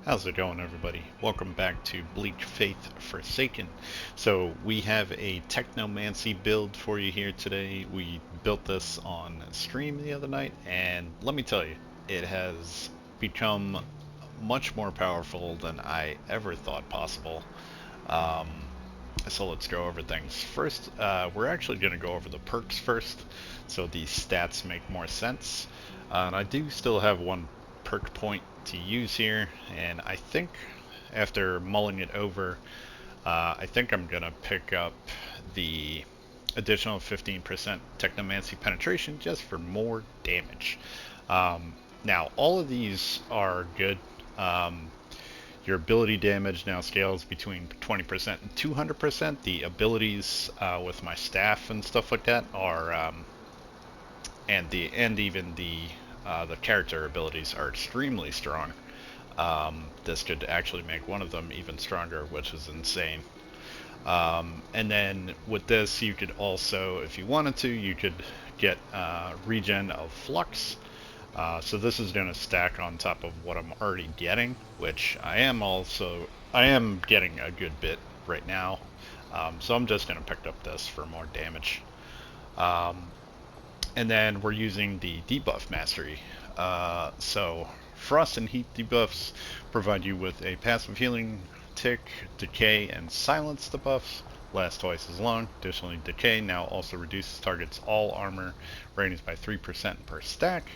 How's it going, everybody? Welcome back to Bleak Faith Forsaken. So, we have a Technomancy build for you here today. We built this on stream the other night, and let me tell you, it has become much more powerful than I ever thought possible. Um, so, let's go over things. First, we're actually going to go over the perks first, so the stats make more sense. And I do still have one perk point to use here, and I think after mulling it over, I think I'm gonna pick up the additional 15% Technomancy penetration just for more damage. Um, Now, all of these are good. Um, your ability damage now scales between 20% and 200%. The abilities with my staff and stuff like that are and even the character abilities are extremely strong. This could actually make one of them even stronger, which is insane. And then with this, you could also, if you wanted to, you could get regen of flux. So this is going to stack on top of what I'm already getting, which I am getting a good bit right now. So I'm just going to pick up this for more damage. Um, and then we're using the debuff mastery. So frost and heat debuffs provide you with a passive healing, tick, decay, and silence debuffs. Last twice as long. Additionally, decay now also reduces target's all armor ratings by 3% per stack.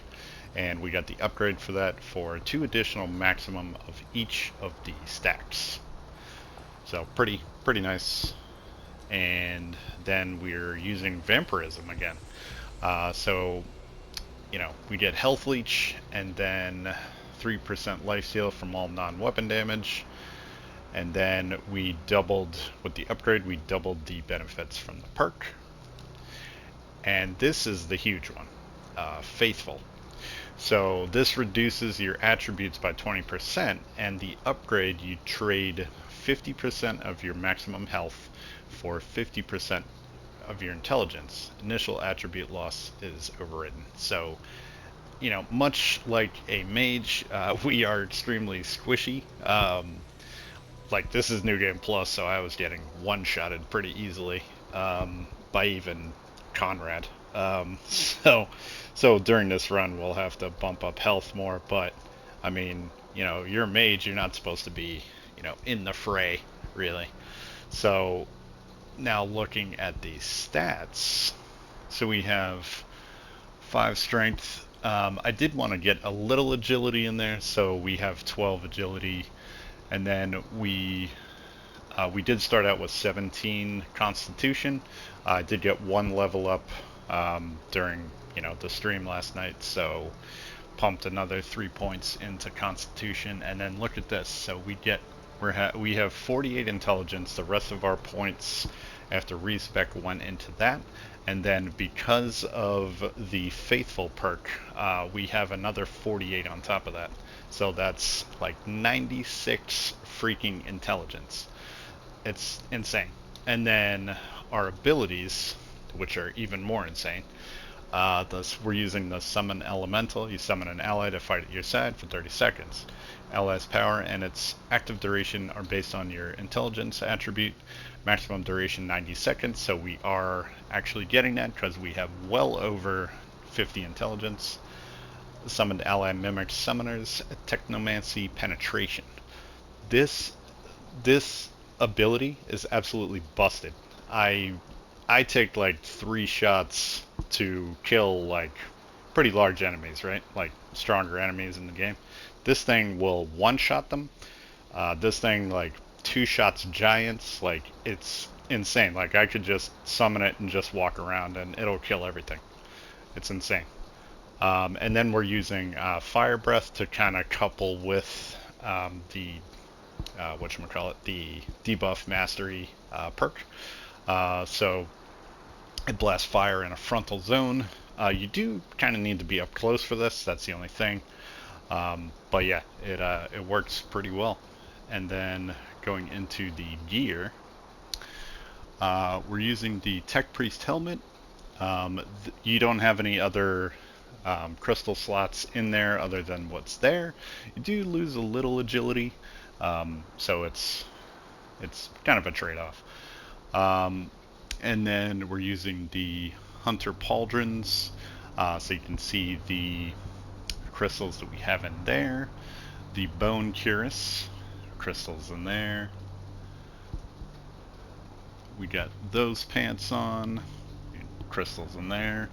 And we got the upgrade for that for 2 additional maximum of each of the stacks. So pretty nice. And then we're using vampirism again. So, we get health leech and then 3% lifesteal from all non-weapon damage. And then we doubled, with the upgrade, we doubled the benefits from the perk. And this is the huge one, Faithful. So this reduces your attributes by 20%, and the upgrade, you trade 50% of your maximum health for 50% of your intelligence. Initial attribute loss is overridden. So, much like a mage, we are extremely squishy. Like, this is New Game Plus, so I was getting one-shotted pretty easily by even Conrad. So during this run, we'll have to bump up health more. But I mean, you're a mage. You're not supposed to be, in the fray, really. So now looking at the stats, so we have 5 strength. I did want to get a little agility in there, so we have 12 agility, and then we did start out with 17 Constitution. I did get 1 level up during the stream last night, so pumped another 3 points into Constitution, and then look at this. So we have 48 intelligence. The rest of our points after respec went into that, and then because of the Faithful perk, we have another 48 on top of that. So that's like 96 freaking intelligence. It's insane. And then our abilities, which are even more insane. We're using the Summon Elemental. You summon an ally to fight at your side for 30 seconds. Ally's power and its active duration are based on your intelligence attribute. Maximum duration 90 seconds, so we are actually getting that because we have well over 50 intelligence. Summoned ally mimics summoners, Technomancy penetration. This this ability is absolutely busted. I take like 3 shots to kill like pretty large enemies, right? Like stronger enemies in the game. This thing will one-shot them. This thing like 2 shots giants. Like, it's insane. Like, I could just summon it and just walk around and it'll kill everything. It's insane. And then we're using Fire Breath to kind of couple with the whatchamacallit, the debuff mastery perk. So it blasts fire in a frontal zone. You do kind of need to be up close for this. That's the only thing. But yeah, it works pretty well. And then going into the gear, we're using the Tech Priest helmet. You don't have any other crystal slots in there other than what's there, you do lose a little agility. So it's kind of a trade-off. And then we're using the Hunter Pauldrons, so you can see the crystals that we have in there. The Bone Cuirass, crystals in there. We got those pants on, crystals in there,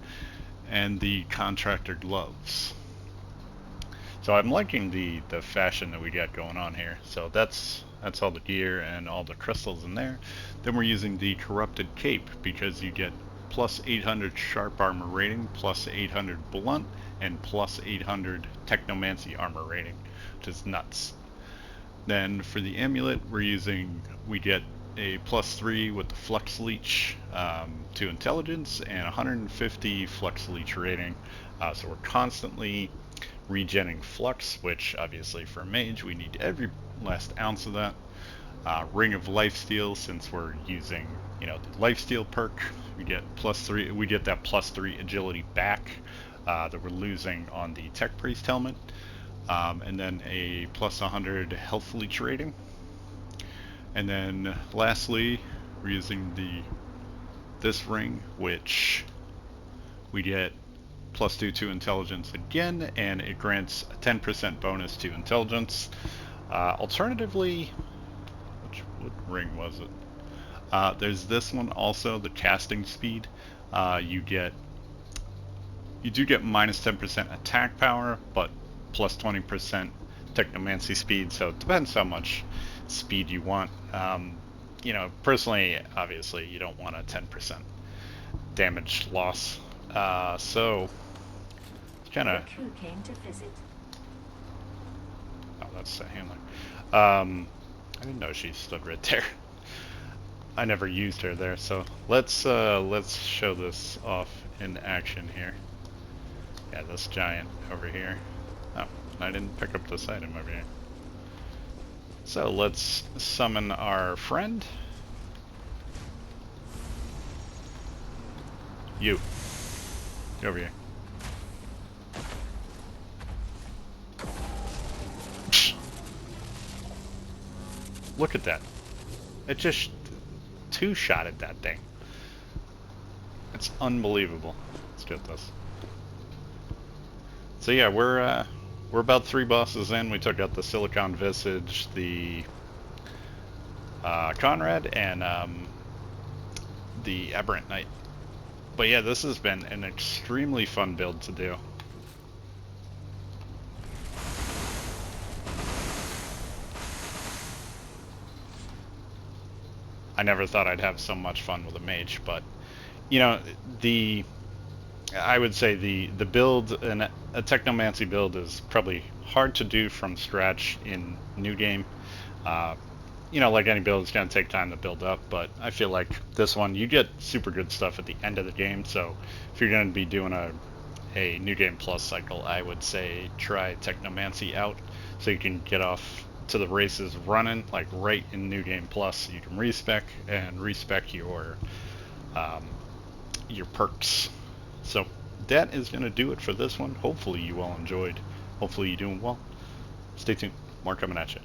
and the Contractor Gloves. So I'm liking the fashion that we got going on here. So that's all the gear and all the crystals in there. Then we're using the Corrupted Cape because you get plus 800 sharp armor rating, plus 800 blunt, and plus 800 Technomancy armor rating, which is nuts. Then for the amulet, we get a plus 3 with the Flux Leech to intelligence and 150 Flux Leech rating. So we're constantly regenning flux, which obviously for a mage we need every last ounce of that. Ring of Lifesteal, since we're using the Lifesteal perk, we get +3. We get that +3 agility back that we're losing on the Tech Priest helmet, and then a plus 100 health leech rating. And then lastly, we're using this ring, which we get +2 to intelligence again, and it grants a 10% bonus to intelligence. Alternatively, what ring was it? There's this one also, the casting speed. You do get minus 10% attack power, but plus 20% Technomancy speed, so it depends how much speed you want. Personally, obviously, you don't want a 10% damage loss. So kind of. Who came to visit? Oh, that's the handler. I didn't know she stood right there. I never used her there, so let's show this off in action here. Yeah, this giant over here. Oh, I didn't pick up this item over here. So let's summon our friend. You. Get over here. Look at that. It just two-shotted that thing. It's unbelievable. Let's get this. So yeah, we're about 3 bosses in. We took out the Silicon Visage, the Conrad, and the Aberrant Knight. But yeah, this has been an extremely fun build to do. I never thought I'd have so much fun with a mage, but I would say the build, a Technomancy build, is probably hard to do from scratch in new game. Like any build, it's going to take time to build up, but I feel like this one, you get super good stuff at the end of the game, so if you're going to be doing a new game plus cycle, I would say try Technomancy out so you can get off to the races running, like right in new game plus, so you can respec your perks. So that is going to do it for this one. Hopefully you all enjoyed. Hopefully you're doing well. Stay tuned. More coming at you.